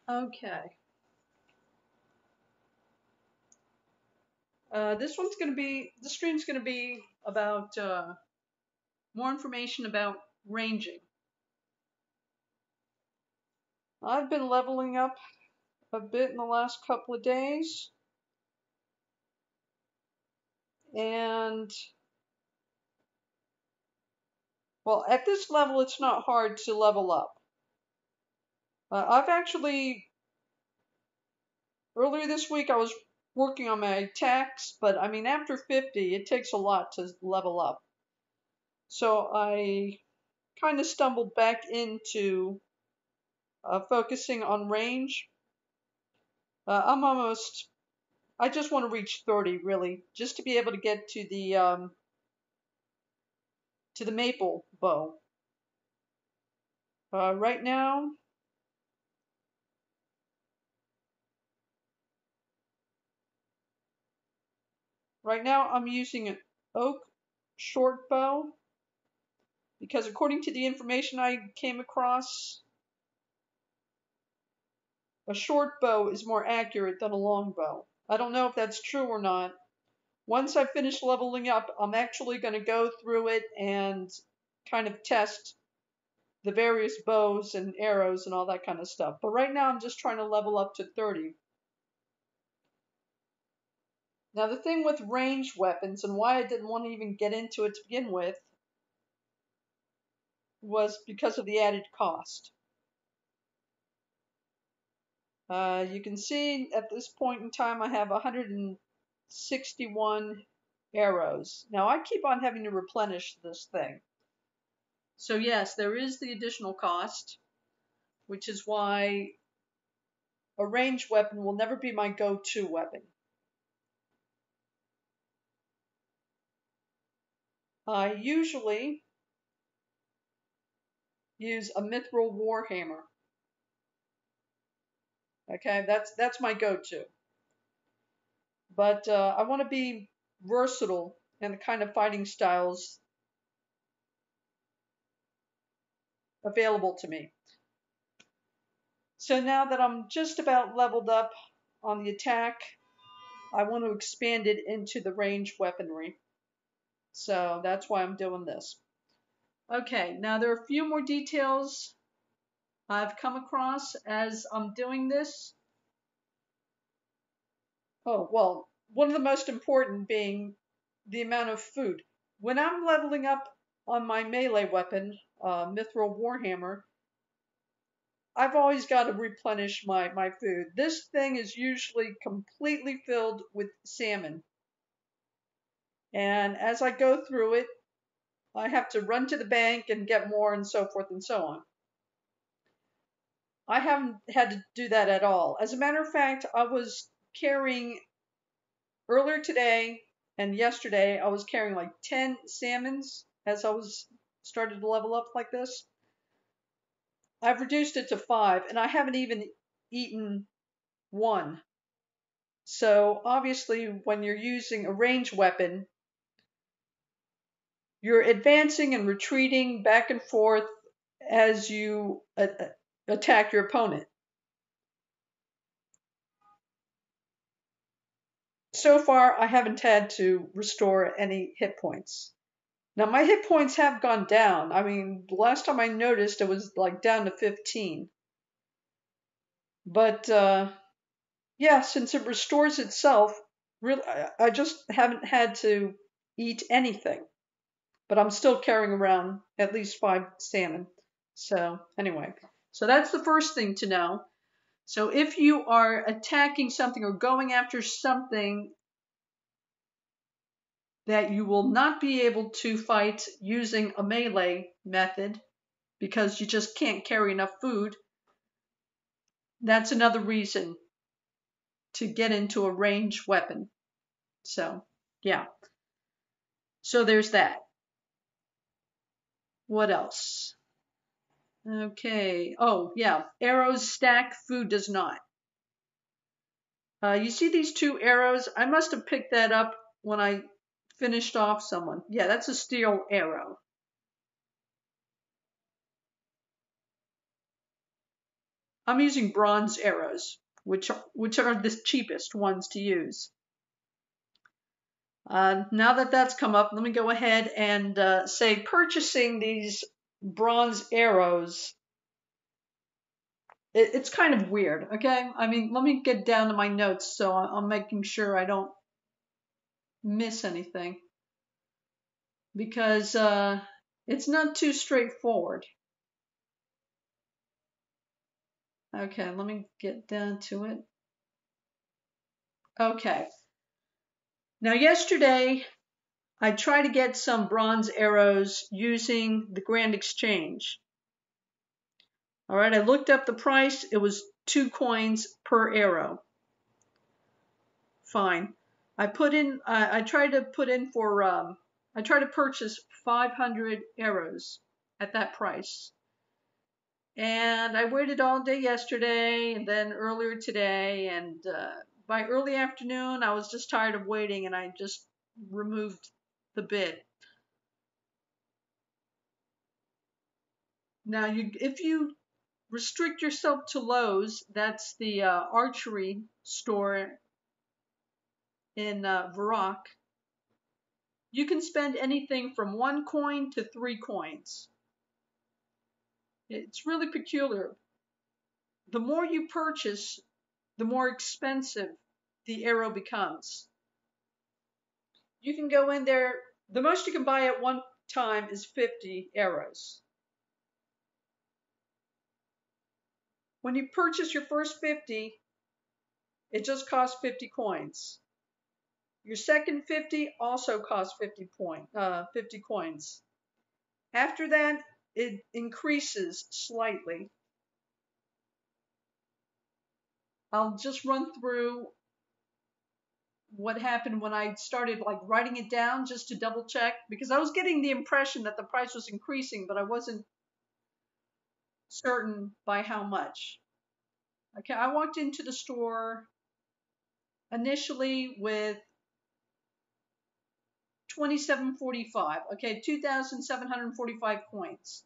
Okay. This stream's gonna be about more information about ranging. I've been leveling up a bit in the last couple of days, and well, at this level, it's not hard to level up. I've actually, earlier this week, I was working on my attacks, but I mean, after 50, it takes a lot to level up. So I kind of stumbled back into focusing on range. I just want to reach 30 really, just to be able to get to the maple bow. Uh, right now, right now I'm using an oak short bow because according to the information I came across, a short bow is more accurate than a long bow. I don't know if that's true or not. Once I finish leveling up, I'm actually going to go through it and kind of test the various bows and arrows and all that kind of stuff. But right now I'm just trying to level up to 30. Now the thing with ranged weapons and why I didn't want to even get into it to begin with was because of the added cost. You can see at this point in time I have 161 arrows. Now I keep on having to replenish this thing. So yes, there is the additional cost, which is why a ranged weapon will never be my go-to weapon. I usually use a mithril warhammer. Okay, that's my go-to. But I want to be versatile in the kind of fighting styles available to me. So now that I'm just about leveled up on the attack, I want to expand it into the ranged weaponry. So that's why I'm doing this. Okay, now there are a few more details I've come across as I'm doing this. Oh, well, one of the most important being the amount of food. When I'm leveling up on my melee weapon, Mithril Warhammer, I've always got to replenish my food. This thing is usually completely filled with salmon. And as I go through it, I have to run to the bank and get more and so forth and so on. I haven't had to do that at all. As a matter of fact, I was carrying earlier today and yesterday, I was carrying like 10 salmons as I was started to level up like this. I've reduced it to 5 and I haven't even eaten one. So obviously when you're using a ranged weapon, you're advancing and retreating back and forth as you attack your opponent. So far, I haven't had to restore any hit points. Now, my hit points have gone down. I mean, the last time I noticed, it was like down to 15. But yeah, since it restores itself, really, I just haven't had to eat anything. But I'm still carrying around at least 5 salmon. So anyway, so that's the first thing to know. So if you are attacking something or going after something that you will not be able to fight using a melee method because you just can't carry enough food, that's another reason to get into a ranged weapon. So, yeah. So there's that. What else? Okay. Oh, yeah. Arrows stack, food does not. You see these 2 arrows? I must have picked that up when I finished off someone. Yeah, that's a steel arrow. I'm using bronze arrows, which are the cheapest ones to use. Now that that's come up, let me go ahead and say purchasing these bronze arrows, it's kind of weird, okay? I mean, let me get down to my notes so I'm making sure I don't miss anything, because it's not too straightforward. Okay, let me get down to it. Okay. Now yesterday, I tried to get some bronze arrows using the Grand Exchange. All right, I looked up the price. It was 2 coins per arrow. Fine. I put in. I tried to put in for. I tried to purchase 500 arrows at that price, and I waited all day yesterday, and then earlier today, and by early afternoon, I was just tired of waiting, and I just removed the bid. Now, if you restrict yourself to Lowe's, that's the archery store in Verac, you can spend anything from 1 coin to 3 coins. It's really peculiar. The more you purchase, the more expensive the arrow becomes. You can go in there, the most you can buy at one time is 50 arrows. When you purchase your first 50, it just costs 50 coins. Your second 50 also costs 50 coins. After that, it increases slightly. I'll just run through what happened when I started like writing it down just to double check, because I was getting the impression that the price was increasing, but I wasn't certain by how much. Okay, I walked into the store initially with 27.45. Okay, 2,745 coins.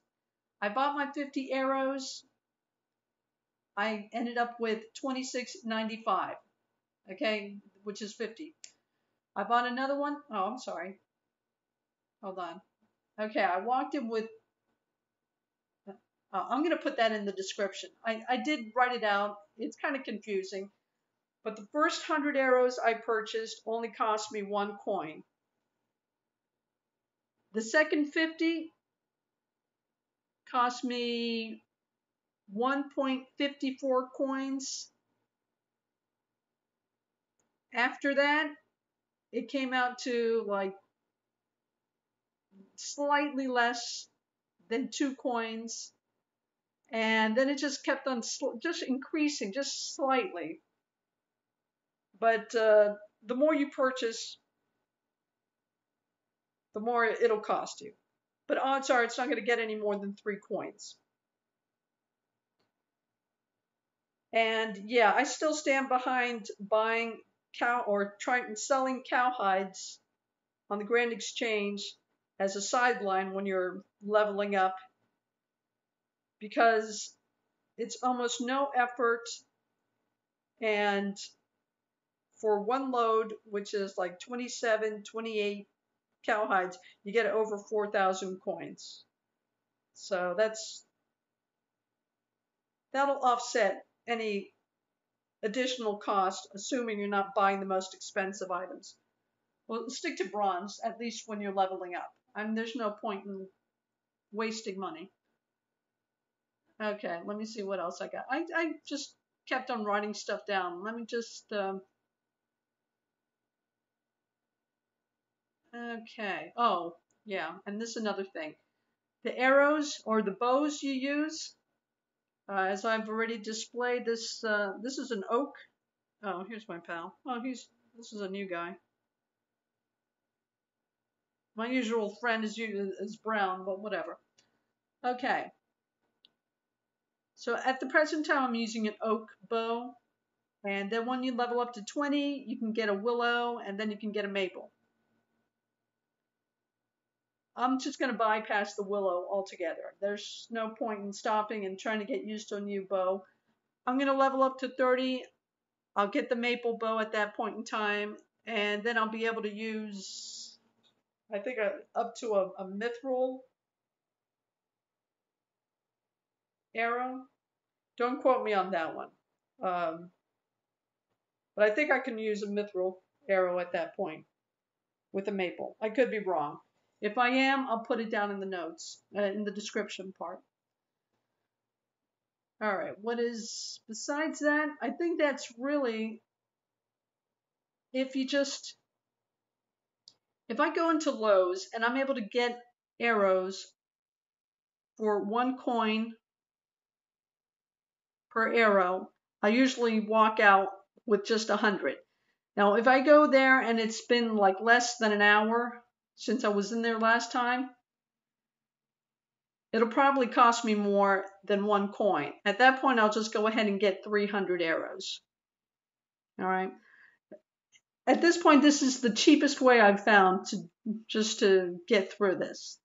I bought my 50 arrows. I ended up with 26.95. Okay, which is 50. I bought another one. Oh, I'm sorry. Hold on. Okay, I walked in with. I'm going to put that in the description. I did write it out. It's kind of confusing. But the first 100 arrows I purchased only cost me 1 coin. The second 50 cost me 1.54 coins. After that, it came out to like slightly less than 2 coins. And then it just kept on just increasing, just slightly. But the more you purchase, the more it'll cost you. But odds are it's not going to get any more than 3 coins. And yeah, I still stand behind buying selling cowhides on the Grand Exchange as a sideline when you're leveling up, because it's almost no effort, and for one load, which is like 27, 28 cowhides, you get over 4,000 coins. So that'll offset any additional cost, assuming you're not buying the most expensive items. Well, stick to bronze, at least when you're leveling up. I mean, there's no point in wasting money. Okay, let me see what else I got. I just kept on writing stuff down. Let me just, okay. Oh, yeah, and this is another thing. The arrows or the bows you use, as I've already displayed, this is an oak. Oh, here's my pal. Oh, this is a new guy. My usual friend is brown, but whatever. Okay. So at the present time, I'm using an oak bow. And then when you level up to 20, you can get a willow, and then you can get a maple. I'm just going to bypass the willow altogether. There's no point in stopping and trying to get used to a new bow. I'm going to level up to 30. I'll get the maple bow at that point in time, and then I'll be able to use, I think, up to a mithril arrow. Don't quote me on that one. Um, but I think I can use a mithril arrow at that point with a maple. I could be wrong. If I am, I'll put it down in the notes, in the description part. All right, what is besides that? I think that's really, if I go into Lowe's and I'm able to get arrows for 1 coin per arrow, I usually walk out with just 100. Now, if I go there and it's been like less than an hour since I was in there last time, it'll probably cost me more than 1 coin. At that point, I'll just go ahead and get 300 arrows. All right. At this point, this is the cheapest way I've found to get through this.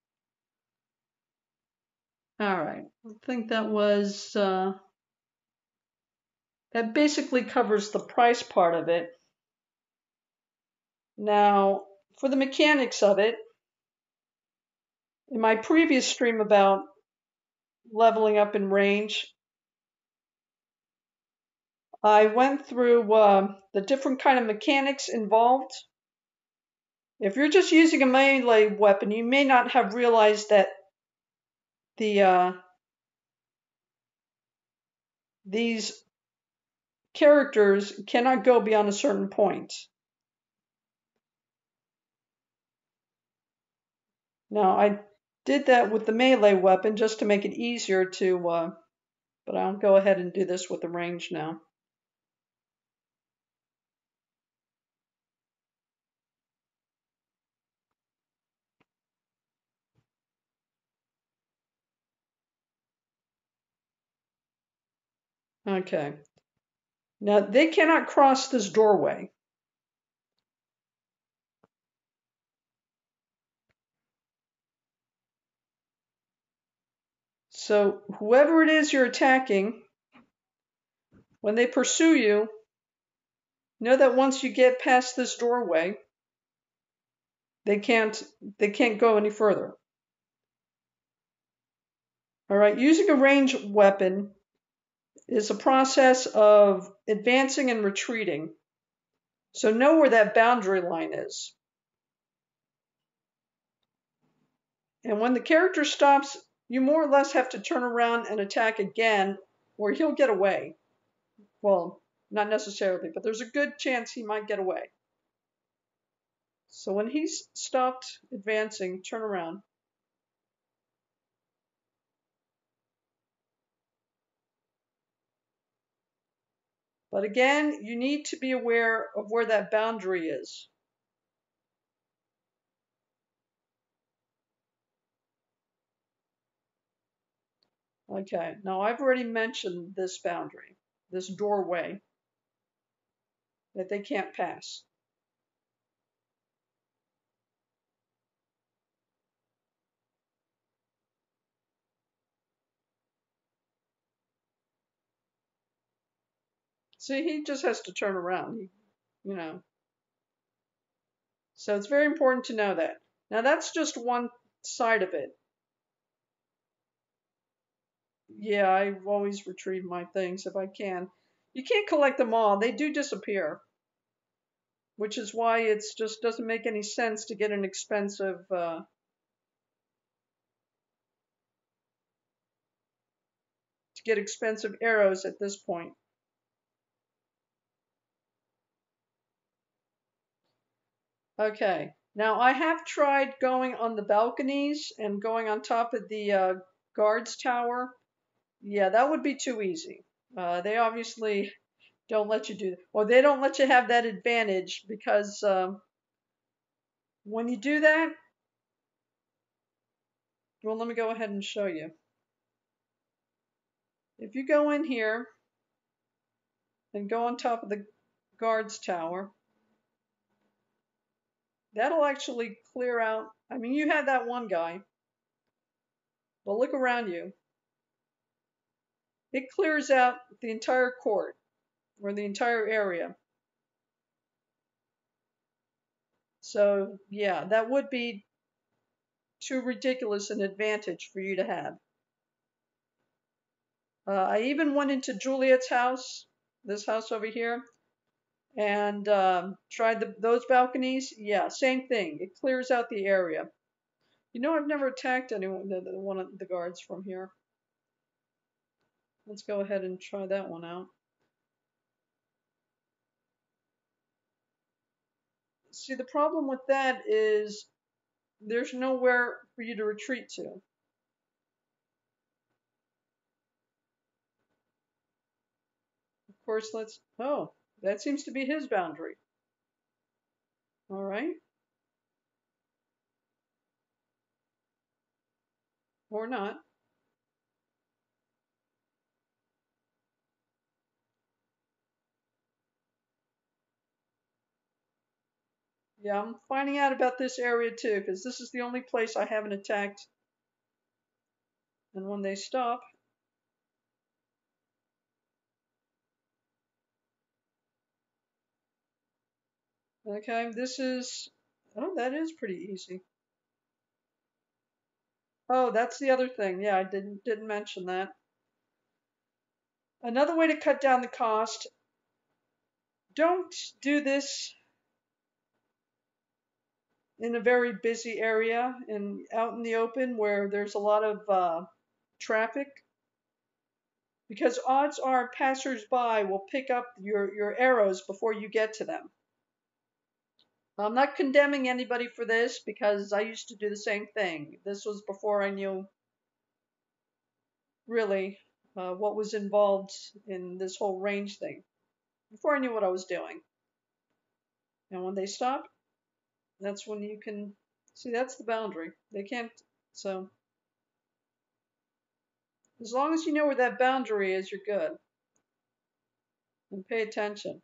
All right. I think that was, that basically covers the price part of it. Now, for the mechanics of it, in my previous stream about leveling up in range, I went through the different kind of mechanics involved. If you're just using a melee weapon, you may not have realized that these characters cannot go beyond a certain point. Now, I did that with the melee weapon just to make it easier to, but I'll go ahead and do this with the range now. Okay. Now, they cannot cross this doorway. So whoever it is you're attacking, when they pursue you, know that once you get past this doorway, they can't go any further. All right, using a ranged weapon is a process of advancing and retreating. So know where that boundary line is. And when the character stops, you more or less have to turn around and attack again, or he'll get away. Well, not necessarily, but there's a good chance he might get away. So when he's stopped advancing, turn around. But again, you need to be aware of where that boundary is. Okay, now I've already mentioned this boundary, this doorway that they can't pass. See, he just has to turn around, you know. So it's very important to know that. Now that's just one side of it. Yeah, I always retrieve my things if I can. You can't collect them all. They do disappear, which is why it just doesn't make any sense to get an expensive arrows at this point. Okay, now I have tried going on the balconies and going on top of the guards tower. Yeah, that would be too easy. They obviously don't let you do that. Or they don't let you have that advantage because when you do that, well, let me go ahead and show you. If you go in here and go on top of the guards tower, that'll actually clear out. I mean, you had that one guy, but look around you. it clears out the entire court or the entire area. So yeah, that would be too ridiculous an advantage for you to have. I even went into Juliet's house, this house over here, and tried those balconies. Yeah, same thing. It clears out the area. You know, I've never attacked anyone, one of the guards from here. Let's go ahead and try that one out. See, the problem with that is there's nowhere for you to retreat to. Of course, oh, that seems to be his boundary. All right. Or not. Yeah, I'm finding out about this area too, because this is the only place I haven't attacked. And when they stop, okay, oh, that is pretty easy. Oh, that's the other thing. Yeah, I didn't mention that. Another way to cut down the cost, don't do this in a very busy area and out in the open where there's a lot of traffic, because odds are passersby will pick up your arrows before you get to them. I'm not condemning anybody for this because I used to do the same thing. This was before I knew really what was involved in this whole range thing, before I knew what I was doing. And when they stop, that's when you can see that's the boundary. They can't, so as long as you know where that boundary is, you're good. And pay attention.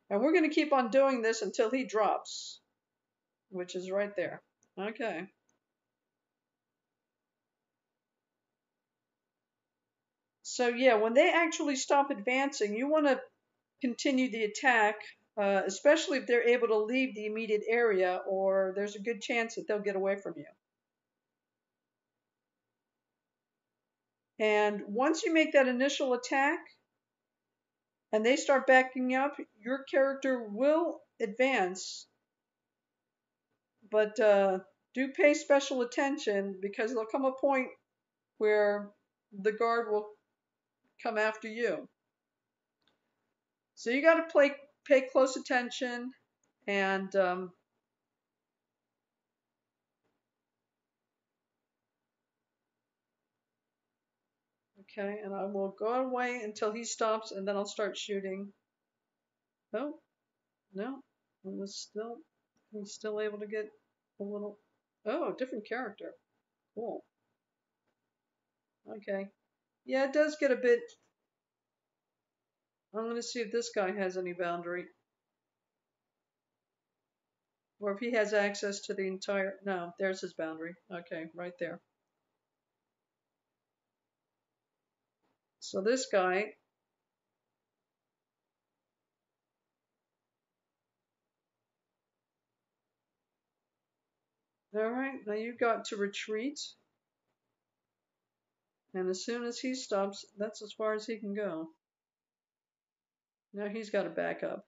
And we're going to keep on doing this until he drops, which is right there. Okay. So yeah, when they actually stop advancing, you want to continue the attack, especially if they're able to leave the immediate area, or there's a good chance that they'll get away from you. And once you make that initial attack and they start backing up, your character will advance, but do pay special attention because there'll come a point where the guard will come after you. So you got to pay close attention and okay, and I will go away until he stops, and then I'll start shooting. Oh, no, he's still able to get a little. Oh, different character. Cool. Okay. Yeah, it does get a bit. I'm going to see if this guy has any boundary. Or if he has access to the entire. No, there's his boundary. Okay, right there. So this guy. Alright, now you got to retreat. And as soon as he stops, that's as far as he can go. Now he's got to back up.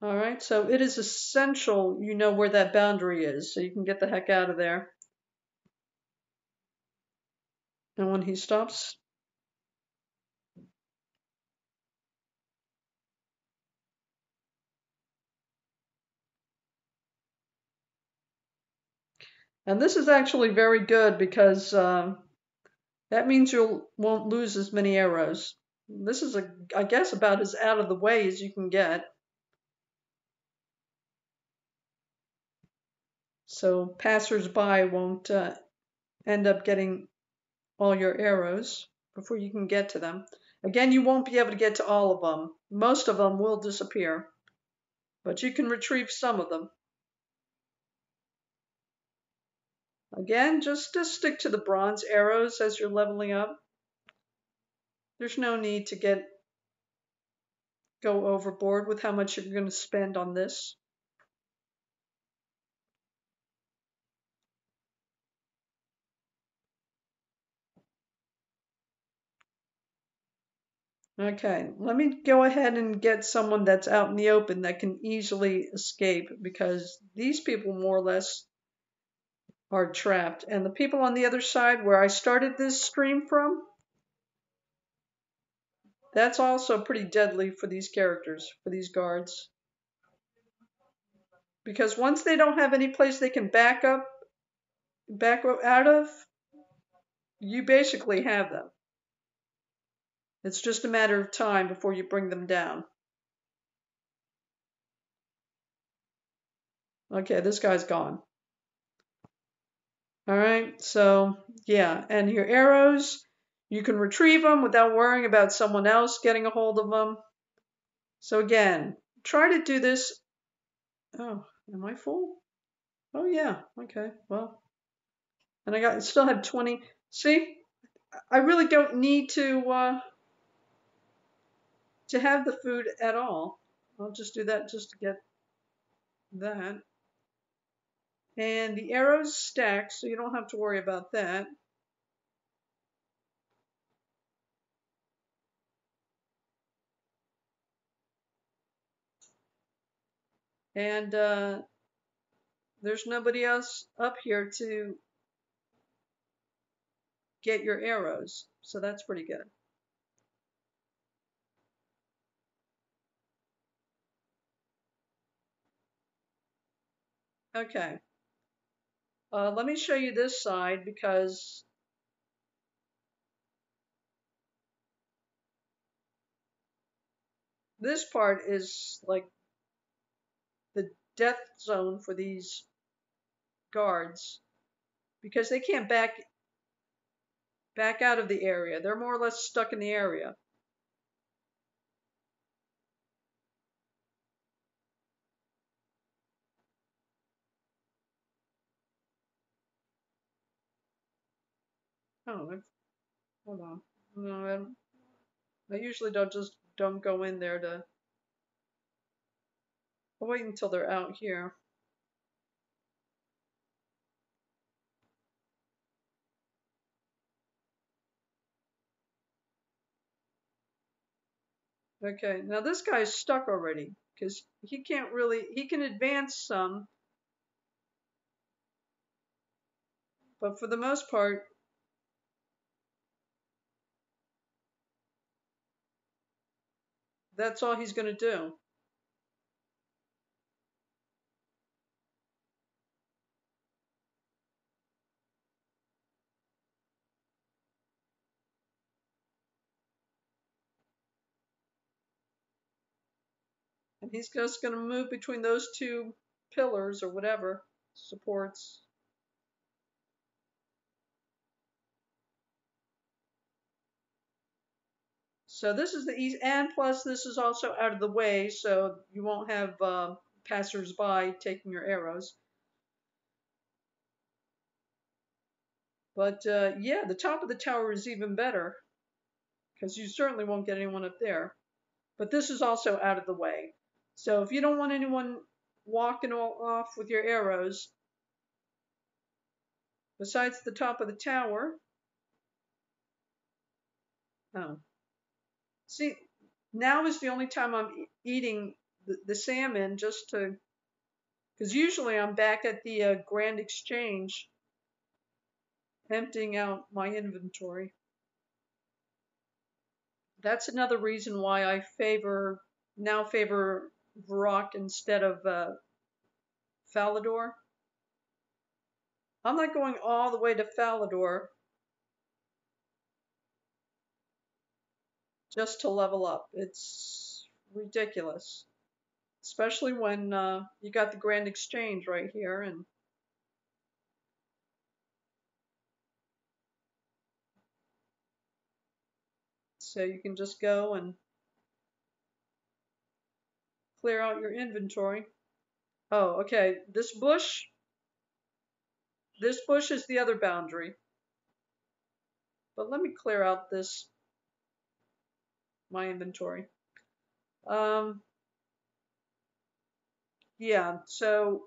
All right, so it is essential you know where that boundary is so you can get the heck out of there. And when he stops, and this is actually very good because that means you won't lose as many arrows. This is, I guess, about as out of the way as you can get. So passersby won't end up getting all your arrows before you can get to them. Again, you won't be able to get to all of them. Most of them will disappear, but you can retrieve some of them. Again, just to stick to the bronze arrows as you're leveling up. There's no need to go overboard with how much you're going to spend on this. Okay, let me go ahead and get someone that's out in the open that can easily escape, because these people more or less are trapped. And the people on the other side where I started this stream from, that's also pretty deadly for these characters, for these guards. Because once they don't have any place they can back out of, you basically have them. It's just a matter of time before you bring them down. Okay, this guy's gone. All right, so yeah, and your arrows, you can retrieve them without worrying about someone else getting a hold of them. So again, try to do this. Oh, am I full? Oh yeah, okay, well, and I still have 20. See, I really don't need to have the food at all. I'll just do that just to get that. And the arrows stack, so you don't have to worry about that. And there's nobody else up here to get your arrows, so that's pretty good. Okay, let me show you this side, because this part is like the death zone for these guards, because they can't back out of the area. They're more or less stuck in the area. Oh, hold on. No, I usually don't go in there to. I'll wait until they're out here. Okay, now this guy's stuck already, because he can advance some, but for the most part, that's all he's going to do. And he's just going to move between those two pillars or whatever, supports. So this is the east, and plus this is also out of the way, so you won't have passers-by taking your arrows. But yeah, the top of the tower is even better, because you certainly won't get anyone up there. But this is also out of the way. So if you don't want anyone walking off with your arrows, besides the top of the tower, oh, see, now is the only time I'm eating the salmon, just to, because usually I'm back at the Grand Exchange emptying out my inventory. That's another reason why I now favor Varrock instead of Falador. I'm not going all the way to Falador just to level up. It's ridiculous, especially when you got the Grand Exchange right here, and so you can just go and clear out your inventory. Oh, okay. This bush, This bush is the other boundary. But let me clear out my inventory. Yeah, so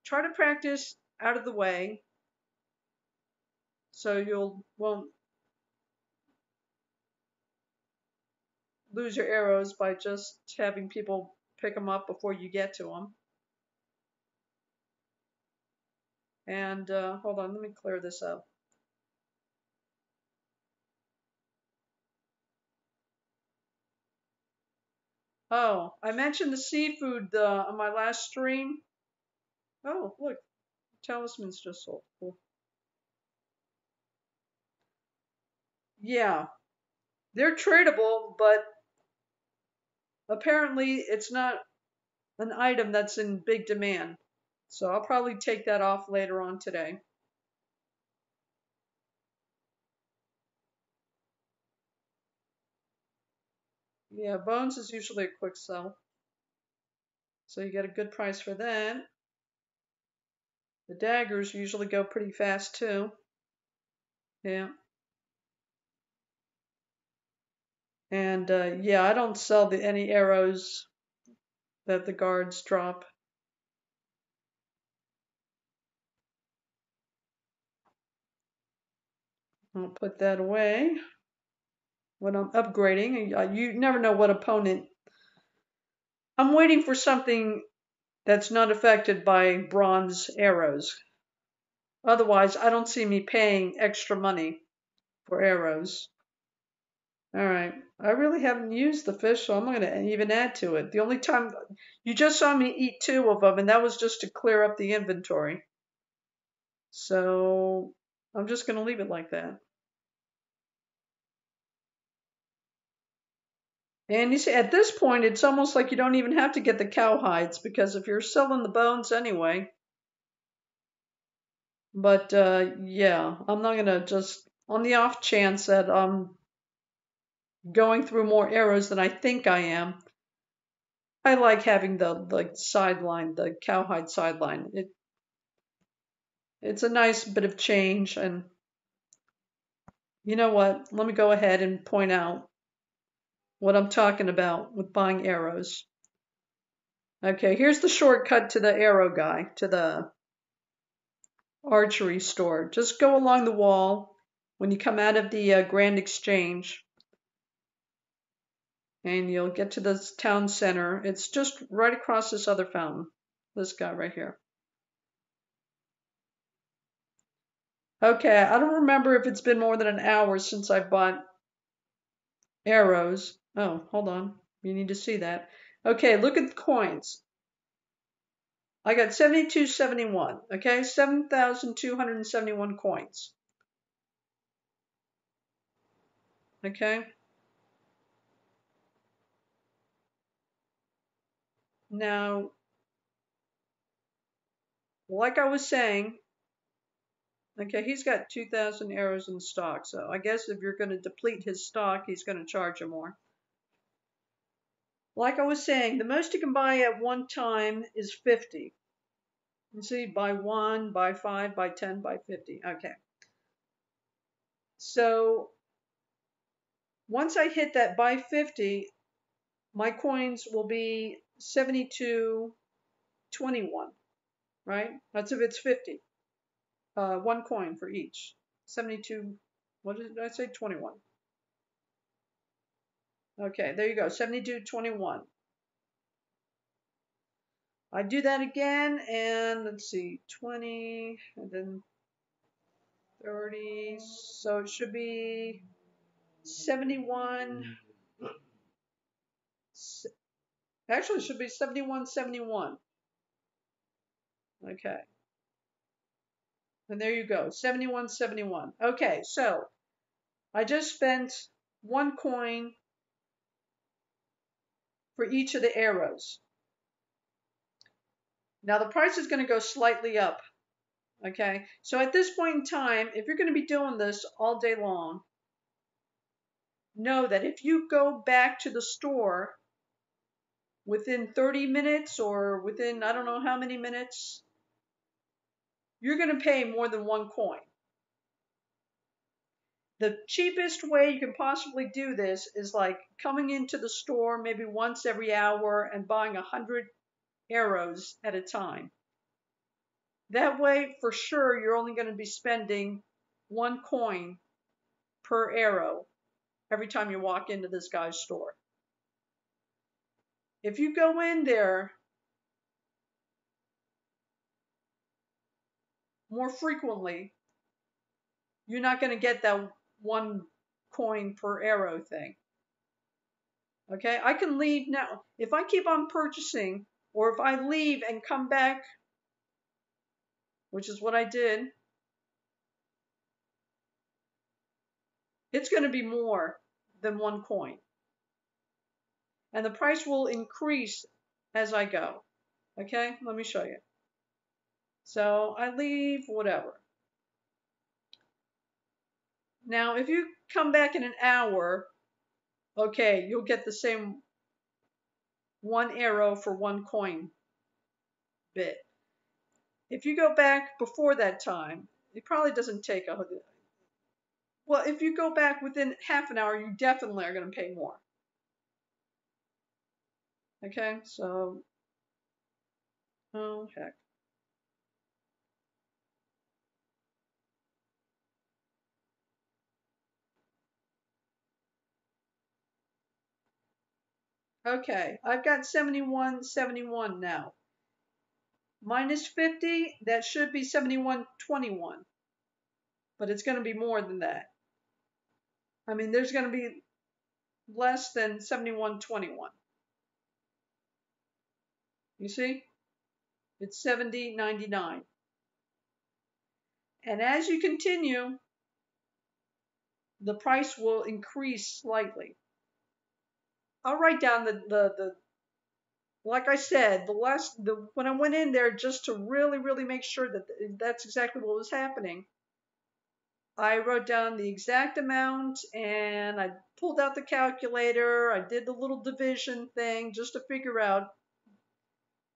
try to practice out of the way so you won't lose your arrows by just having people pick them up before you get to them. And hold on, let me clear this up. Oh, I mentioned the seafood on my last stream. Oh, look, talisman's just sold. Cool. Yeah, they're tradable, but apparently it's not an item that's in big demand. So I'll probably take that off later on today. Yeah, bones is usually a quick sell. So you get a good price for that. The daggers usually go pretty fast too. Yeah. And yeah, I don't sell any arrows that the guards drop. I'll put that away when I'm upgrading. You never know what opponent. I'm waiting for something that's not affected by bronze arrows. Otherwise, I don't see me paying extra money for arrows. All right. I really haven't used the fish, so I'm going to even add to it. The only time you just saw me eat 2 of them, and that was just to clear up the inventory. So I'm just going to leave it like that. And you see, at this point, it's almost like you don't even have to get the cowhides because if you're selling the bones anyway. But yeah, I'm not going to just, on the off chance that I'm going through more arrows than I think I am, I like having the sideline, the cowhide sideline. It's a nice bit of change. And you know what? Let me go ahead and point out what I'm talking about with buying arrows. Okay, here's the shortcut to the arrow guy, to the archery store. Just go along the wall when you come out of the Grand Exchange, and you'll get to the town center. It's just right across this other fountain. This guy right here. Okay, I don't remember if it's been more than an hour since I bought arrows. Oh, hold on. You need to see that. Okay, look at the coins. I got 7271. Okay, 7,271 coins. Okay. Now, like I was saying, okay, he's got 2,000 arrows in stock, so I guess if you're going to deplete his stock, he's going to charge you more. Like I was saying, the most you can buy at one time is 50. You see, buy 1, buy 5, buy 10, buy 50. Okay. So once I hit that buy 50, my coins will be 72.21, right? That's if it's 50. 1 coin for each. 72, what did I say? 21. Okay, there you go, 72.21. I do that again, and let's see, 20, and then 30, so it should be 71, actually it should be 71.71. Okay, and there you go, 71.71. Okay, so I just spent 1 coin for each of the arrows. Now the price is going to go slightly up. Okay, so at this point in time, if you're going to be doing this all day long, know that if you go back to the store within 30 minutes or within I don't know how many minutes, you're going to pay more than 1 coin. The cheapest way you can possibly do this is like coming into the store maybe once every hour and buying 100 arrows at a time. That way, for sure, you're only going to be spending 1 coin per arrow every time you walk into this guy's store. If you go in there more frequently, you're not going to get that 1 coin per arrow thing. Okay, I can leave now. If I keep on purchasing, or if I leave and come back, which is what I did, it's going to be more than 1 coin. And the price will increase as I go. Okay, let me show you. So I leave, whatever. Now, if you come back in an hour, okay, you'll get the same 1 arrow for 1 coin bit. If you go back before that time, it probably doesn't take a... Well, if you go back within half an hour, you definitely are going to pay more. Okay, so... Oh, heck. Okay, I've got 71.71 now. Minus 50, that should be 71.21. But it's going to be more than that. I mean, there's going to be less than 71.21. You see? It's 70.99. And as you continue, the price will increase slightly. I'll write down the like I said, when I went in there just to really make sure that that's exactly what was happening, I wrote down the exact amount and I pulled out the calculator. I did the little division thing just to figure out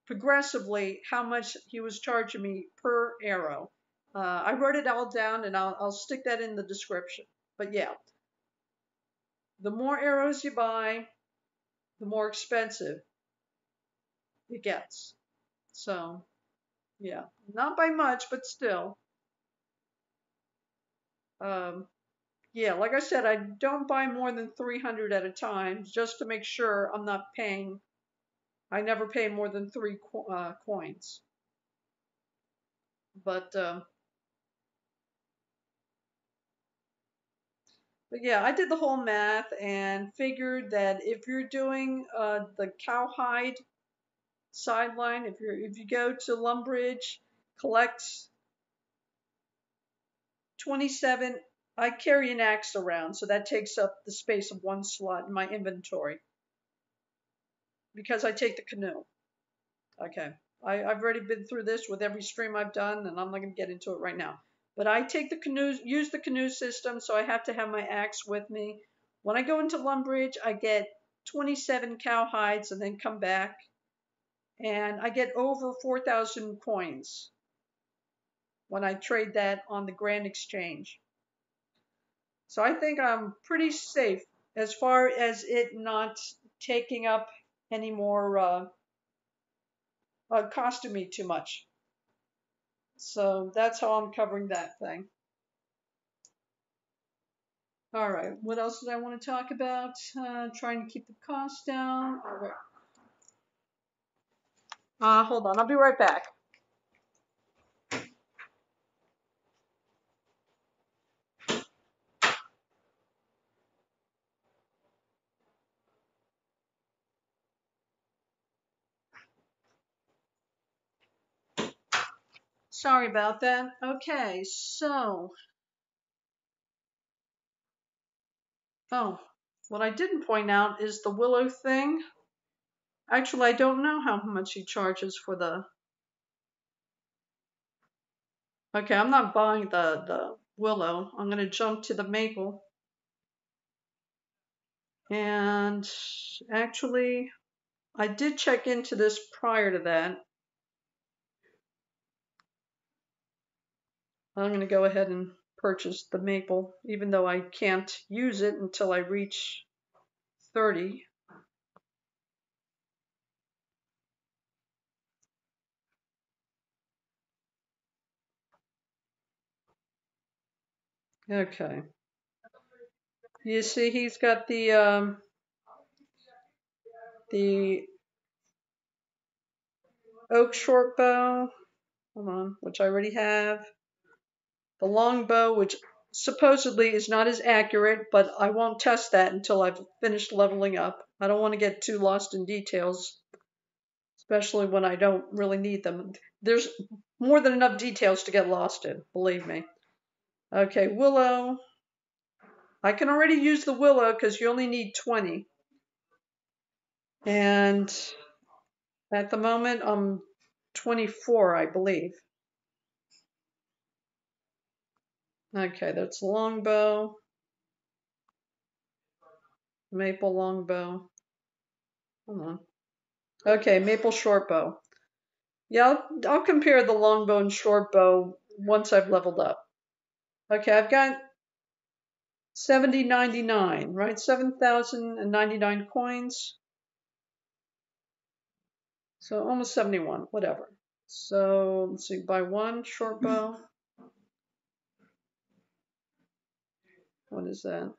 progressively how much he was charging me per arrow. I wrote it all down and I'll stick that in the description. But yeah, the more arrows you buy, the more expensive it gets. So, yeah, not by much, but still. Yeah, like I said, I don't buy more than 300 at a time just to make sure I'm not paying. I never pay more than 3 coins. But yeah, I did the whole math and figured that if you're doing the cowhide sideline, if you go to Lumbridge, collect 27. I carry an axe around, so that takes up the space of 1 slot in my inventory because I take the canoe. Okay, I've already been through this with every stream I've done, and I'm not going to get into it right now. But I take the canoes, use the canoe system, so I have to have my axe with me. When I go into Lumbridge, I get 27 cowhides and then come back, and I get over 4,000 coins when I trade that on the Grand Exchange. So I think I'm pretty safe as far as it not taking up any more, costing me too much. So that's how I'm covering that thing. All right, what else did I want to talk about? Trying to keep the cost down. All right. Hold on, I'll be right back. Sorry about that. Okay, so, oh, what I didn't point out is the Willow thing. Actually, I don't know how much he charges for the... Okay, I'm not buying the Willow. I'm going to jump to the Maple. And actually, I did check into this prior to that. I'm going to go ahead and purchase the maple, even though I can't use it until I reach 30. Okay. You see, he's got the oak short bow. Hold on, which I already have. The long bow, which supposedly is not as accurate, but I won't test that until I've finished leveling up. I don't want to get too lost in details, especially when I don't really need them. There's more than enough details to get lost in, believe me. Okay, willow. I can already use the willow because you only need 20. And at the moment, I'm 24, I believe. Okay, that's longbow, maple longbow. Hold on. Okay, maple shortbow. Yeah, I'll compare the longbow and shortbow once I've leveled up. Okay, I've got 70.99, right? 7,099 coins. So almost 71, whatever. So let's see, buy one shortbow. What is that?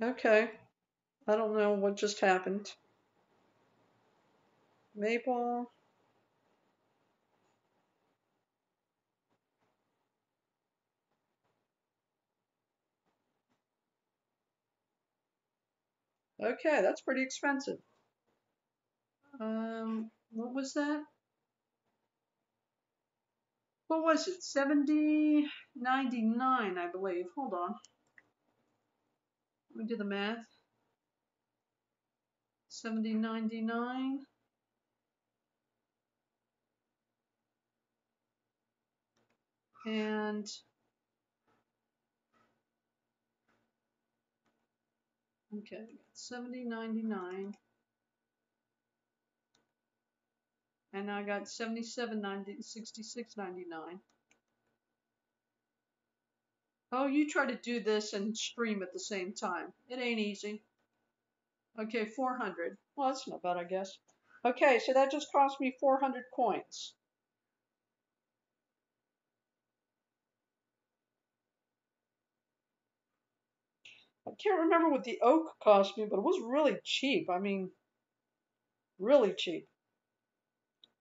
Okay, I don't know what just happened. Maple. Okay, that's pretty expensive. What was that? What was it? 70.99, I believe. Hold on. Let me do the math. 70.99. And okay, 70.99. And I got 66.99. Oh, you try to do this and stream at the same time. It ain't easy. Okay, 400. Well, that's not bad, I guess. Okay, so that just cost me 400 coins. I can't remember what the oak cost me, but it was really cheap. I mean, really cheap.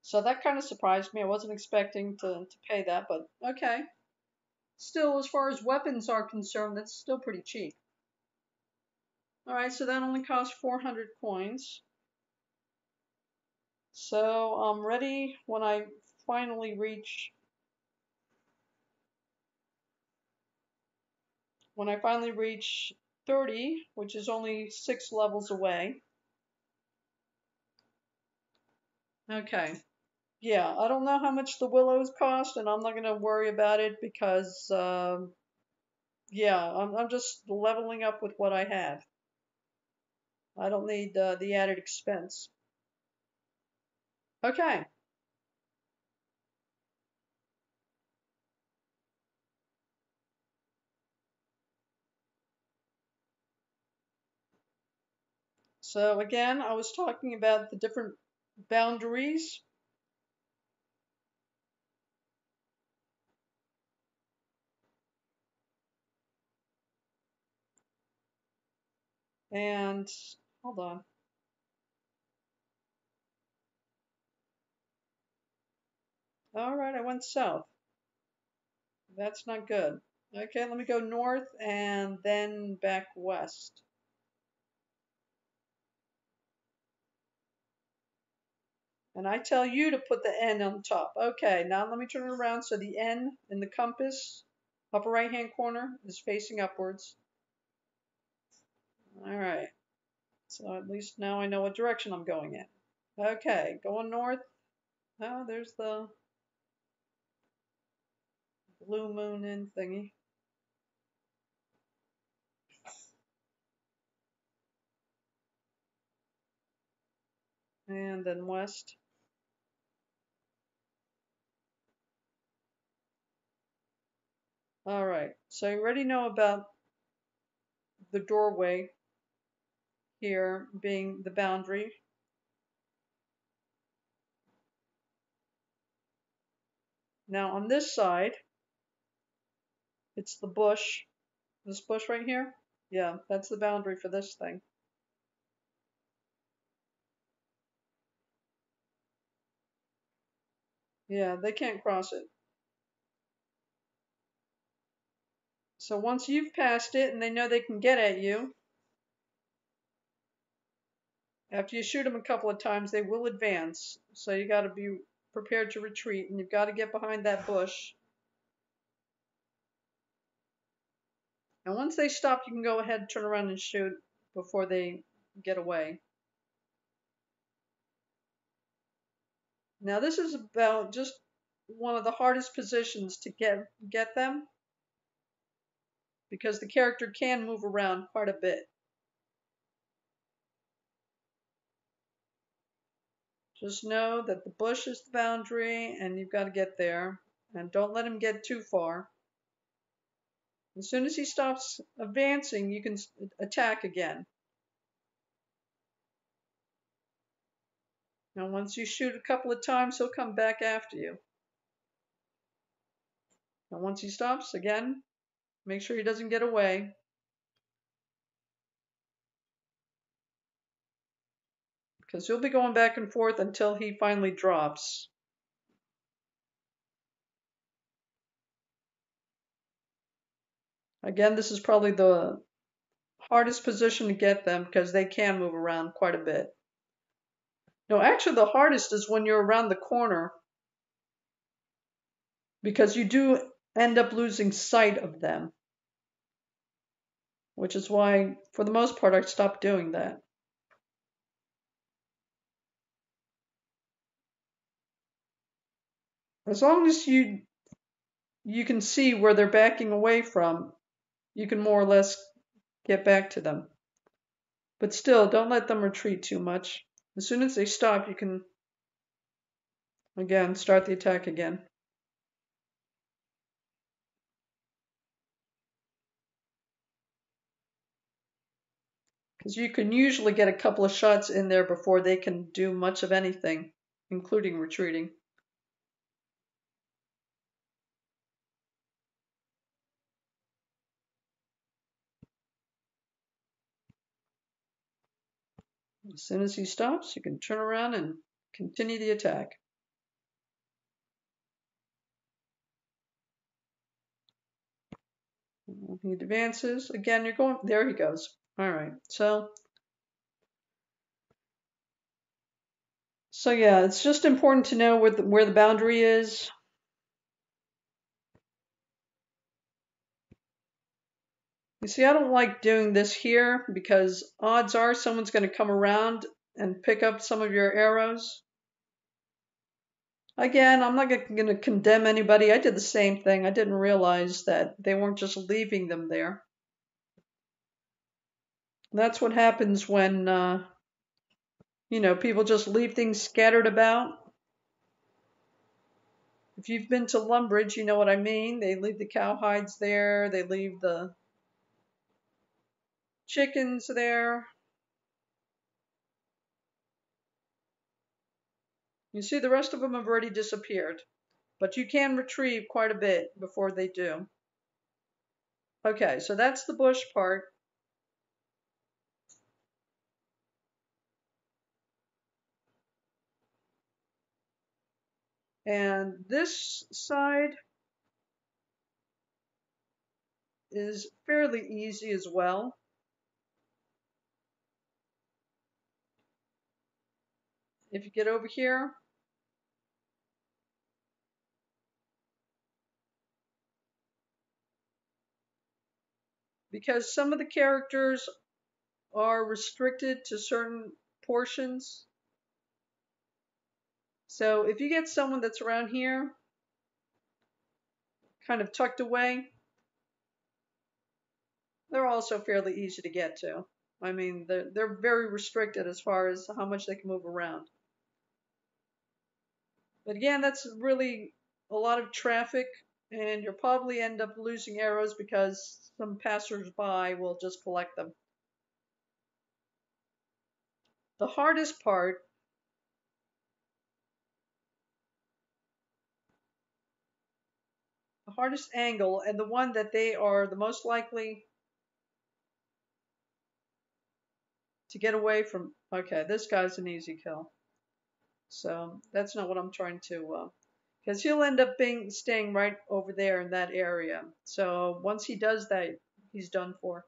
So that kind of surprised me. I wasn't expecting to pay that, but okay. Still, as far as weapons are concerned, that's still pretty cheap. All right, so that only cost 400 coins. So I'm ready when I finally reach 30, which is only 6 levels away. Okay. Yeah, I don't know how much the willows cost, and I'm not going to worry about it because, yeah, I'm just leveling up with what I have. I don't need the added expense. Okay. So again, I was talking about the different boundaries. And hold on. All right, I went south. That's not good. Okay, let me go north and then back west. And I tell you to put the N on top. Okay, now let me turn it around so the N in the compass, upper right hand corner, is facing upwards. All right, so at least now I know what direction I'm going in. Okay, going north. Oh, there's the blue moon in thingy. and then west. All right, so you already know about the doorway here being the boundary. Now on this side, it's the bush. This bush right here? Yeah, that's the boundary for this thing. Yeah, they can't cross it. So once you've passed it and they know they can get at you, after you shoot them a couple of times, they will advance. So you got to be prepared to retreat, and you've got to get behind that bush. And once they stop, you can go ahead and turn around and shoot before they get away. Now this is about just one of the hardest positions to get them, because the character can move around quite a bit. Just know that the bush is the boundary and you've got to get there. And don't let him get too far. As soon as he stops advancing, you can attack again. Now once you shoot a couple of times, he'll come back after you. And once he stops, again, make sure he doesn't get away. Because you'll be going back and forth until he finally drops. Again, this is probably the hardest position to get them because they can move around quite a bit. No, actually the hardest is when you're around the corner, because you do end up losing sight of them. Which is why, for the most part, I stopped doing that. As long as you can see where they're backing away from, you can more or less get back to them. But still, don't let them retreat too much. As soon as they stop, you can, again, start the attack again. Because you can usually get a couple of shots in there before they can do much of anything, including retreating. As soon as he stops, you can turn around and continue the attack. He advances. Again, you're going, there he goes. All right, so yeah, it's just important to know where the boundary is. You see, I don't like doing this here because odds are someone's going to come around and pick up some of your arrows. Again, I'm not going to condemn anybody. I did the same thing. I didn't realize that they weren't just leaving them there. That's what happens when, people just leave things scattered about. If you've been to Lumbridge, you know what I mean. They leave the cowhides there. They leave the chickens there. You see, the rest of them have already disappeared. But you can retrieve quite a bit before they do. Okay, so that's the bush part. And this side is fairly easy as well. If you get over here, because some of the characters are restricted to certain portions. So if you get someone that's around here, kind of tucked away, they're also fairly easy to get to. I mean, they're very restricted as far as how much they can move around. But again, that's really a lot of traffic, and you'll probably end up losing arrows because some passersby will just collect them. The hardest part, the hardest angle, and the one that they are the most likely to get away from. Okay, this guy's an easy kill. So that's not what I'm trying to, because he'll end up staying right over there in that area. So once he does that, he's done for.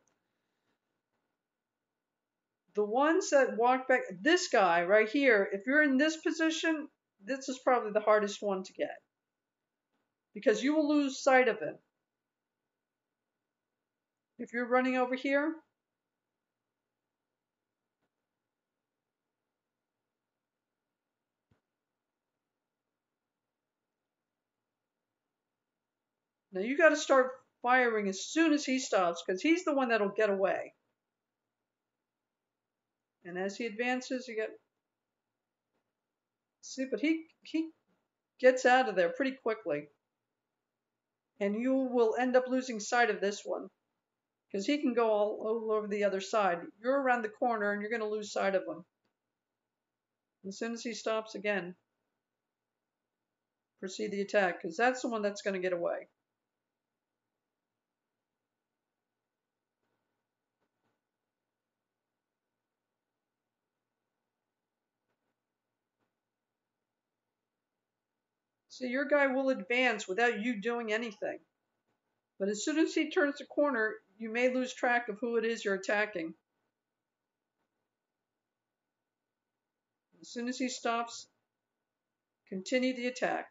The ones that walk back, this guy right here, if you're in this position, this is probably the hardest one to get because you will lose sight of him. If you're running over here, now you got to start firing as soon as he stops because he's the one that'll get away. And as he advances, you get, see, but he gets out of there pretty quickly. And you will end up losing sight of this one because he can go all over the other side. You're around the corner and you're going to lose sight of him. As soon as he stops again, proceed the attack because that's the one that's going to get away. So your guy will advance without you doing anything. But as soon as he turns the corner, you may lose track of who it is you're attacking. As soon as he stops, continue the attack.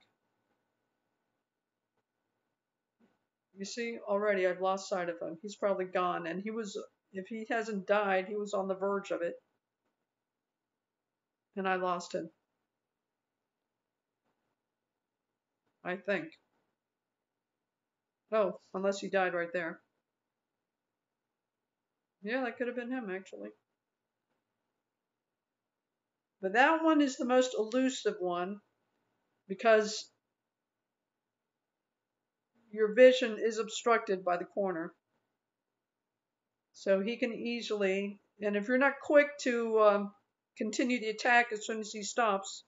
You see, already I've lost sight of him. He's probably gone, and he was, if he hasn't died, he was on the verge of it. And I lost him. I think. Oh, unless he died right there. Yeah, that could have been him, actually. But that one is the most elusive one because your vision is obstructed by the corner. So he can easily, and if you're not quick to continue the attack as soon as he stops,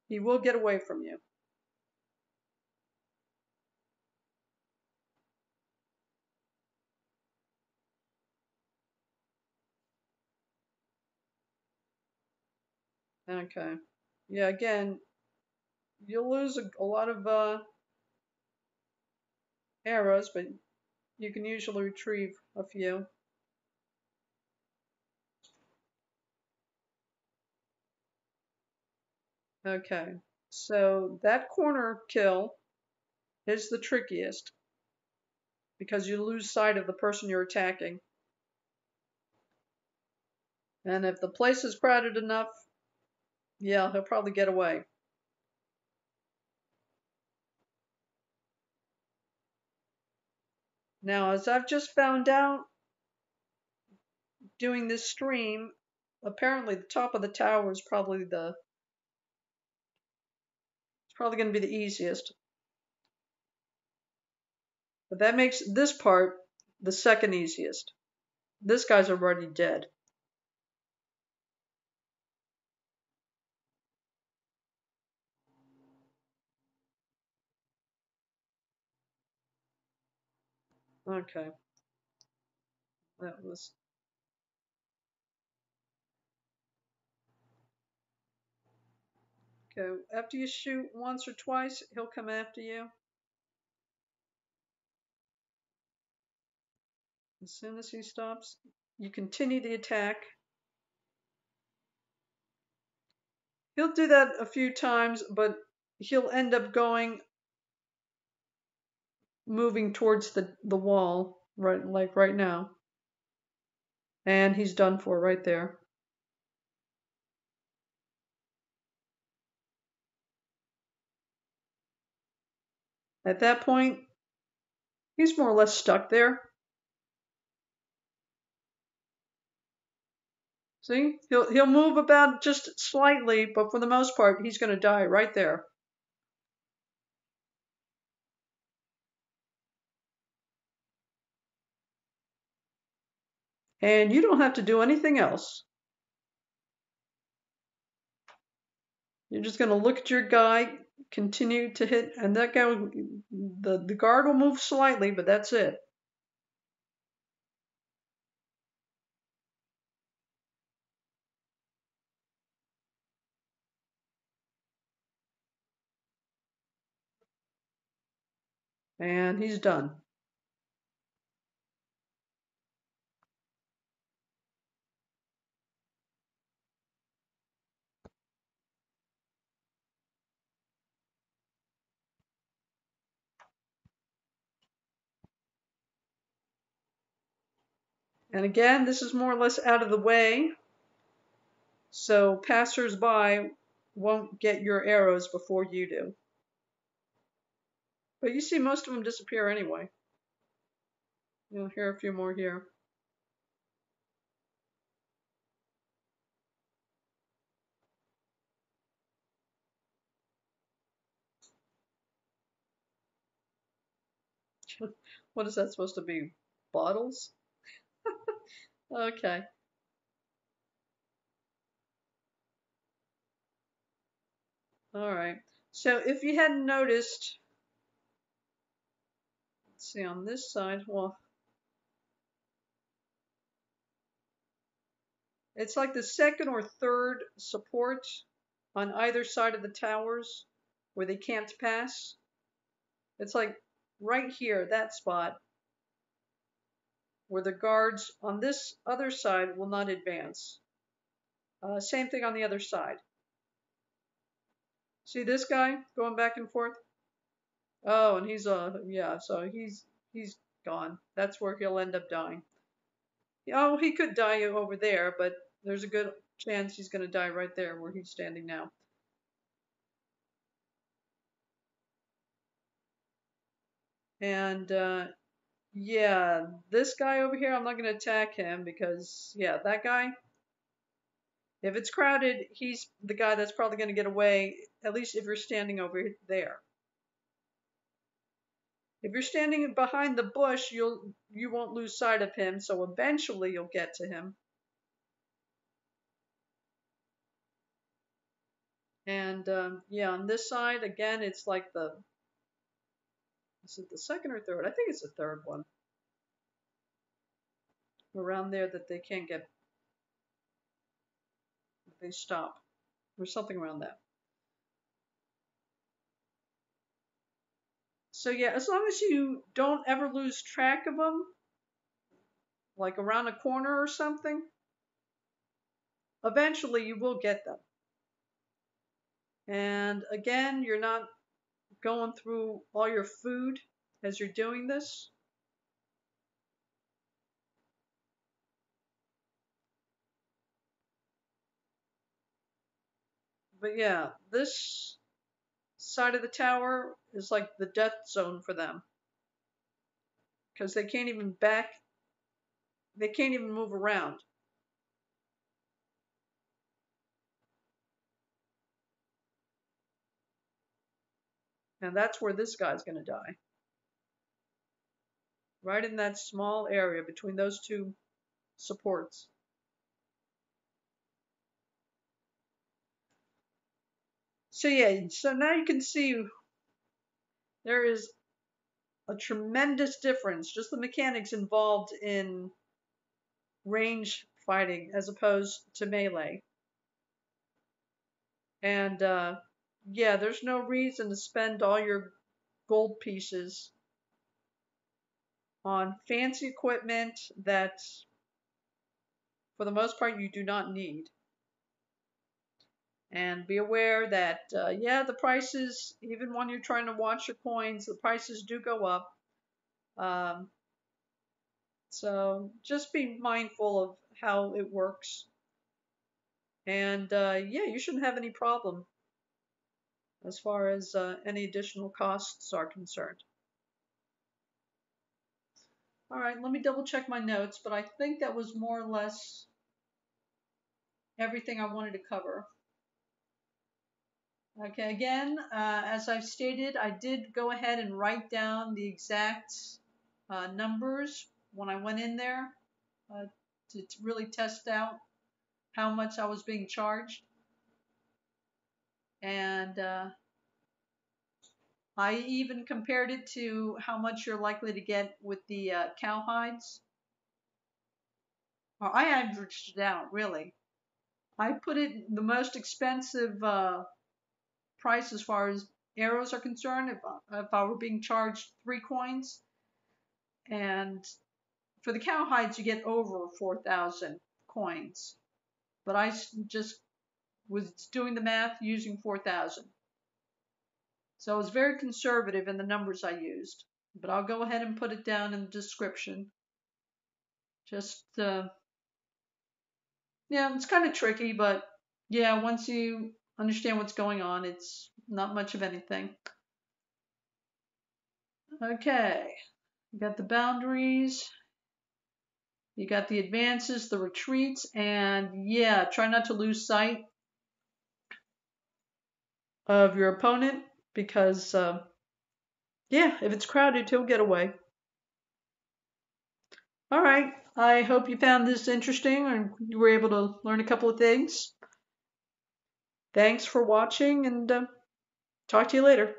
he will get away from you. Okay. Yeah, again, you'll lose a lot of arrows, but you can usually retrieve a few. Okay. So that corner kill is the trickiest because you lose sight of the person you're attacking. And if the place is crowded enough, yeah, he'll probably get away. Now, as I've just found out doing this stream, apparently the top of the tower is probably it's probably going to be the easiest. But that makes this part the second easiest. This guy's already dead. Okay. That was... Okay, after you shoot once or twice, he'll come after you. As soon as he stops, you continue the attack. He'll do that a few times, but he'll end up moving towards the wall, right, like right now. And he's done for right there. At that point, he's more or less stuck there. See? He'll move about just slightly, but for the most part, he's going to die right there. And you don't have to do anything else. You're just going to look at your guy, continue to hit, and that guy, the guard will move slightly, but that's it. And he's done. And again, this is more or less out of the way, so passers-by won't get your arrows before you do. But you see most of them disappear anyway. You'll hear a few more here. What is that supposed to be? Bottles? Okay. All right. So if you hadn't noticed, let's see on this side, well, it's like the second or third support on either side of the towers where they can't pass. It's like right here, that spot, where the guards on this other side will not advance. Same thing on the other side. See this guy going back and forth? Oh, and he's yeah, so he's gone. That's where he'll end up dying. Oh, he could die over there, but there's a good chance he's going to die right there where he's standing now. And yeah, this guy over here, I'm not going to attack him because, yeah, that guy, if it's crowded, he's the guy that's probably going to get away, at least if you're standing over there. If you're standing behind the bush, you won't lose sight of him, so eventually you'll get to him. And yeah, on this side, again, it's like is it the second or third? I think it's the third one. Around there that they can't get, they stop, or something around that. So yeah, as long as you don't ever lose track of them, like around a corner or something, eventually you will get them. And again, you're not going through all your food as you're doing this. But yeah, this side of the tower is like the death zone for them. Because they can't even they can't even move around. And that's where this guy's going to die. Right in that small area between those two supports. So yeah, so now you can see there is a tremendous difference, just the mechanics involved in range fighting as opposed to melee. And yeah, there's no reason to spend all your gold pieces on fancy equipment that, for the most part, you do not need. And be aware that, yeah, the prices, even when you're trying to watch your coins, the prices do go up. Um, so just be mindful of how it works. And yeah, you shouldn't have any problem as far as any additional costs are concerned. All right, let me double check my notes, but I think that was more or less everything I wanted to cover. Okay, again, as I've stated, I did go ahead and write down the exact numbers when I went in there. to really test out how much I was being charged. And I even compared it to how much you're likely to get with the Cowhides. Or I averaged it out, really. I put it the most expensive price as far as arrows are concerned, if I were being charged 3 coins. And for the Cowhides, you get over 4,000 coins. But I just was doing the math using 4,000. So I was very conservative in the numbers I used. But I'll go ahead and put it down in the description. Just, yeah, it's kind of tricky, but yeah, once you understand what's going on, it's not much of anything. Okay, you got the boundaries, you got the advances, the retreats, and yeah, try not to lose sight of your opponent because, yeah, if it's crowded, he'll get away. All right, I hope you found this interesting and you were able to learn a couple of things. Thanks for watching, and talk to you later.